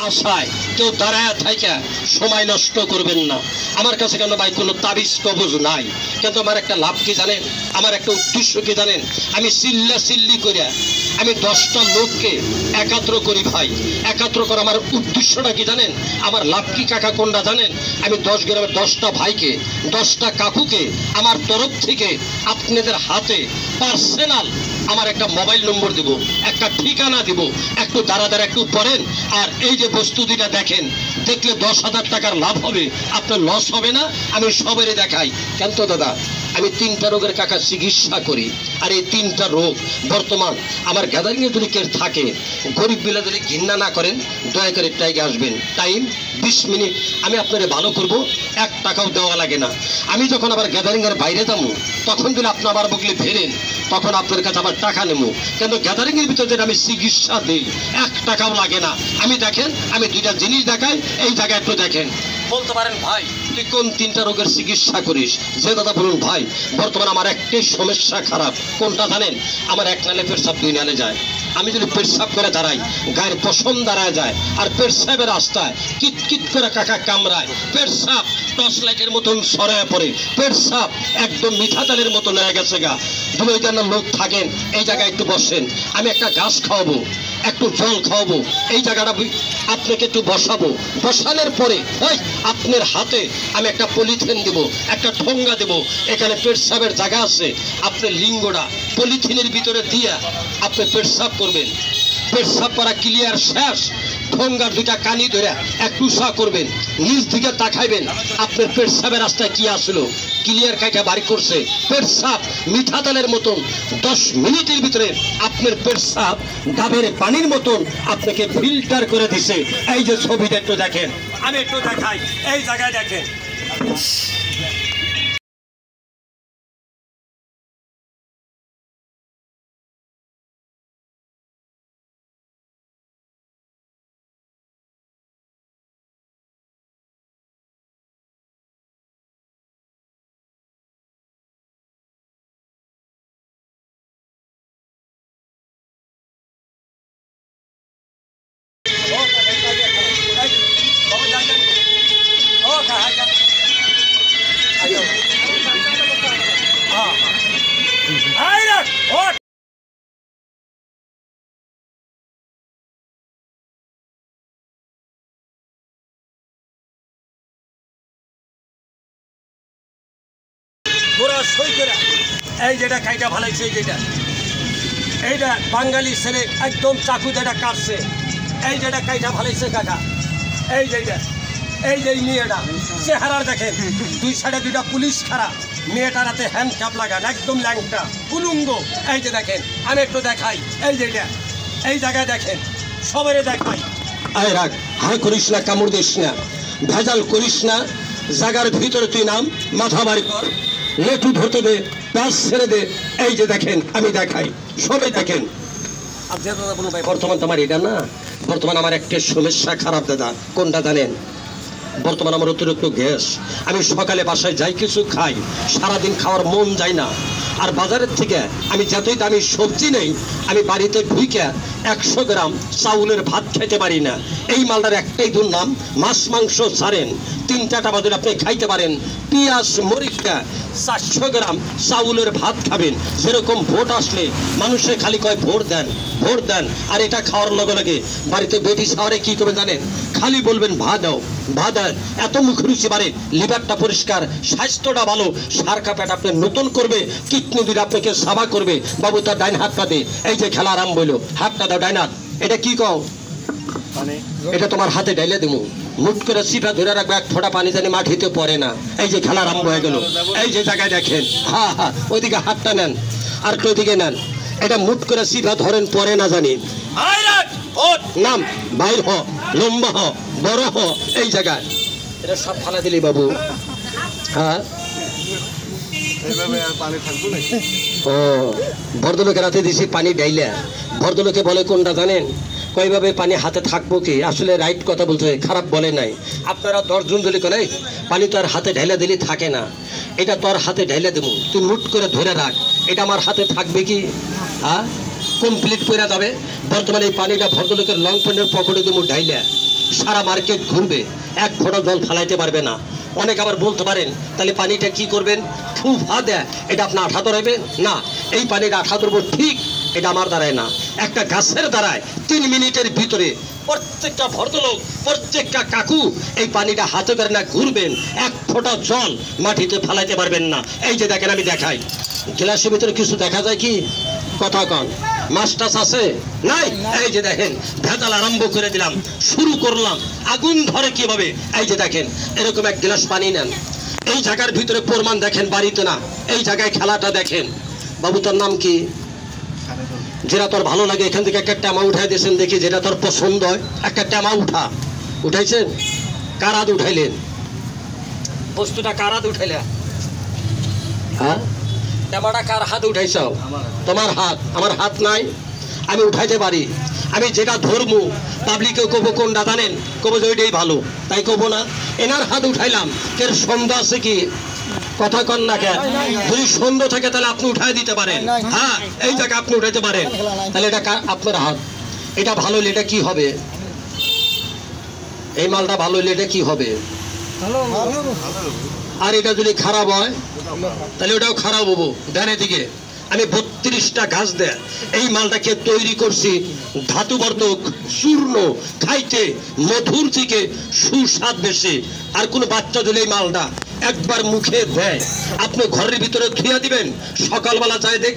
আশায় কেউ দাঁড়ায় থাইকা সময় নষ্ট করবেন না। আমার কাছে কেন ভাই কোনো তাবিজ কবজ নাই, কিন্তু আমার একটা লাভ কি জানেন, আমার একটা উদ্দেশ্য কি জানেন, আমি চিল্লি করে আমি 10টা লোককে একাত্র করি ভাই। একাত্র করে আমার উদ্দেশ্যটা কি জানেন, আমার লাভ কি কাকা কোনটা জানেন, আমি 10 গ্রামের 10টা ভাইকে 10টা কাকুকে আমার তরফ থেকে আপনাদের হাতে পার্সোনাল আমার একটা মোবাইল নম্বর দিব, একটা ঠিকানা দিব, একটু দাঁড়া একটু পড়েন। আর এই যে বস্তু দুইটা দেখেন, দেখলে 10,000 টাকার লাভ হবে, আপনার লস হবে না। আমি সবারই দেখাই কেন তো দাদা, আমি 3টা রোগের কাকা চিকিৎসা করি। আর এই 3টা রোগ বর্তমান আমার গ্যাদারিংয়ে যদি কেউ থাকে, গরিব বিলা যদি ঘৃণা না করেন, দয়া করে টাইগে আসবেন। টাইম 20 মিনিট, আমি আপনাদের ভালো করব, 1 টাকাও দেওয়া লাগে না। আমি যখন আবার গ্যাদারিংয়ের বাইরে যাবো, তখন যদি আপনি আমার বগলে ফেরেন, তখন আপনার কাছে আবার টাকা নেবো। কিন্তু গ্যাদারিংয়ের ভিতরে যেটা আমি চিকিৎসা দিই, 1 টাকাও লাগে না। আমি দেখেন, আমি 2টা জিনিস দেখাই, এই জায়গায় একটু দেখেন। বলতে পারেন ভাই তুই কোন 3টা রোগের চিকিৎসা করিস? যে দাদা বলুন ভাই, বর্তমানে আমার একটাই সমস্যা খারাপ, কোনটা জানেন, আমার 1 নালে পেটসাপ 2 নালে যায়। আমি যদি পেটসাপ করে দাঁড়াই, গায়ের পশম দাঁড়ায় যায়, আর পেটসাপের রাস্তায় কিট করে কাকা কামড়ায়, পেটসাপ টর্চ লাইটের মতন সরায় পড়ে, পেটসাপ একদম মিঠা তালের মতন হয়ে গেছে গা। 2 লোক থাকেন, এই জায়গায় একটু বসেন, আমি একটা গাছ খাওয়াবো, একটু জল খাওয়াবো, এই জায়গাটা আপনাকে একটু বসাবো। বসানোর পরে আপনার হাতে আমি একটা পলিথিন দেব, একটা ঠোঙ্গা দেব, এখানে পেটসাপের জায়গা আছে, আপনি লিঙ্গটা পলিথিনের ভিতরে দিয়া আপনি পেটসাপ করবেন। পেটসাপ করা ক্লিয়ার শেষ, ঠোঙ্গার 2টা কানি ধরে একটু সা করবেন, নিচ দিকে তাকাইবেন, আপনার পেটসাপের রাস্তায় কি আসলো, ক্লিয়ার কাইটা বাড়ি করছে পেটসাপ মিঠা তালের মতন। 10 মিনিটের ভিতরে আপনার পেটসাপ ডাবের পানির মতন আপনাকে ফিল্টার করে দিছে। এই যে ছবিটা একটু দেখেন, আমি একটু দেখাই, এই জায়গায় দেখেন। এই যেটা কাইটা ভালাইছে, এইটা বাঙালি ছেলে একদম চাকু যেটা কাটছে, এই যেটা কাইটা ভালাইছে কাকা। এই যেটা, এই যে মেয়েটা চেহারা দেখেন, 2 সাইডে 2টা পুলিশ খাড়া, মেয়েটার হাতে হ্যান্ডকাপ লাগান, একদম ল্যাংটা উলুঙ্গ। এই যে দেখেন, আমি একটু দেখাই, এই যেটা, এই জায়গায় দেখেন, সবাই দেখাই। আয় রাখ, হাঁ করিস না, কামড় দিস না, ভেজাল করিস না, জায়গার ভিতরে তুই নাম, মাথা বাড়ি কর, লেটু ধরতে দে, প্যাস ছেড়ে দে। এই যে দেখেন, আমি দেখাই, সবাই দেখেন। আপনি দাদা বলুন ভাই, বর্তমান তোমার এটা না, বর্তমান আমার একটা সমস্যা খারাপ দাদা, কোনটা জানেন, বর্তমান আমার অতিরিক্ত গ্যাস। আমি সকালে বাসায় যাই, কিছু খাই, সারাদিন খাওয়ার মন যায় না। আর বাজারের থেকে আমি যতই দামি সবজি নেই, আমি বাড়িতে ঢুকে 100 গ্রাম চাউলের ভাত খেতে পারি না। এই মালটার একটাই দুর্নাম, মাছ মাংস ছাড়েন 3টা বাজারে আপনি খাইতে পারেন, পেঁয়াজ মরিচটা 400 গ্রাম চাউলের ভাত খাবেন। যেরকম ভোট আসলে মানুষে খালি কয় ভোট দেন, ভোট দেন, আর এটা খাওয়ার লগে লগে বাড়িতে বেটি সাওয়ারে কি করবেন জানেন, খালি বলবেন ভা দাও, ভা দেন, এত মুখ রুচি বাড়ে, লিভারটা পরিষ্কার, স্বাস্থ্যটা ভালো, সারকা পেট আপনি নতুন করবে, কিডনি দুটো আপনাকে সাবা করবে। বাবু তার ডাইন হাতটা দে, এই যে খেলা আরাম বইল, হাতটা দাও ডাইন হাত। এটা কি কও, এটা তোমার হাতে ডাইলে দেবো, মুট করে সিটা ধরে রাখবে, 1 ফোঁটা পানি জানি মাটিতে পড়ে না। এই যে খেলা আরম্ভ হয়ে গেল, এই যে জায়গায় দেখেন, হ্যাঁ ওইদিকে হাতটা নেন, আর ওইদিকে নেন, এটা মুট করে সিটা ধরেন, পরে না জানি, নাম বাইর হ, লম্বা হ, বড় হ, এই জায়গায় এটা সব ফালা দিলি বাবু। হ্যাঁ, ও ভদ্রলোকের হাতে দিছি পানি ডাইলে, ভদ্রলোকে বলে কোনটা জানেন, কইভাবে পানি হাতে থাকবো কি, আসলে রাইট কথা বলতে, খারাপ বলে নাই। আপনারা 10 জন যদি করে পানি তো আর হাতে ঢেলে দিলে থাকে না, এটা তোর হাতে ঢেলে দেবো, তুই মুট করে ধরে রাখ, এটা আমার হাতে থাকবে কি, হ্যাঁ কমপ্লিট করে যাবে। বর্তমানে এই পানিটা ভদ্রলোকের লং প্যান্টের পকেটে দেবো ঢাইলে, সারা মার্কেট ঘুরবে, এক ফোঁটা জল ফেলাইতে পারবে না। অনেক আবার বলতে পারেন তাহলে পানিটা কি করবেন? ফুফা দেয়, এটা আপনার আঠা ধরাইবে না। এই পানির আঠা ধরবো ঠিক, এটা আমার দ্বারায় না, একটা গাছের দ্বারায় 3 মিনিটের ভিতরে প্রত্যেকটা ভদ্রলোক, প্রত্যেকটা কাকু এই পানিটা হাতে করে না ঘুরবেন, এক ফোঁটা জল মাটিতে ফেলাইতে পারবেন না। এই যে দেখেন, আমি দেখাই, গ্লাসের ভিতরে কিছু দেখা যায় কি? কথা কন, মাছ টাছ আছে? নাই। এই যে দেখেন, ভেজাল আরম্ভ করে দিলাম, শুরু করলাম, আগুন ধরে কিভাবে। এই যে দেখেন, এরকম এক গ্লাস পানি নেন, এই জায়গার ভিতরে প্রমাণ দেখেন, বাড়িতে না, এই জায়গায় খেলাটা দেখেন। বাবু তোর নাম কি? যেটা তোর ভালো লাগে এখান থেকে একটা ট্যামা উঠাই দিয়েছেন, দেখি যেটা তোর পছন্দ হয় একটা ট্যামা উঠাইছেন। কার হাত উঠাইলেন? বস্তুটা কার হাত উঠাইলে? হ্যাঁ, ট্যামাটা কার হাত উঠাইছ? তোমার হাত। আমার হাত নাই, আমি উঠাইতে পারি। আমি যেটা ধরবো পাবলিকে কবো কোনটা জানেন? কবো যে ওইটাই ভালো, তাই কবো না। এনার হাত উঠাইলাম, এর সন্দেহ আছে কি? কথা কন না কেন? যদি সন্দেহ থাকে তাহলে আপনি উঠাই দিতে পারেন। হ্যাঁ, এই জায়গায় আপনি উঠাইতে পারেন। তাহলে এটা আপনার হাত। এটা ভালো হলে এটা কি হবে? এই মালটা ভালো হলে এটা কি হবে? আর এটা যদি খারাপ হয় তাহলে ওটাও খারাপ হবো। ডানে দিকে আমি 32টা গাছ দেয় এই মালটাকে তৈরি করছি, ধাতুবর্ধক চূর্ণ, খাইতে মধুর থেকে সুস্বাদ বেশি। আর কোনো বাচ্চা দিলে এই মালটা একবার মুখে দেয়, আপনি ঘরের ভিতরে ধুইয়া দিবেন, সকালবেলা চাই দেখ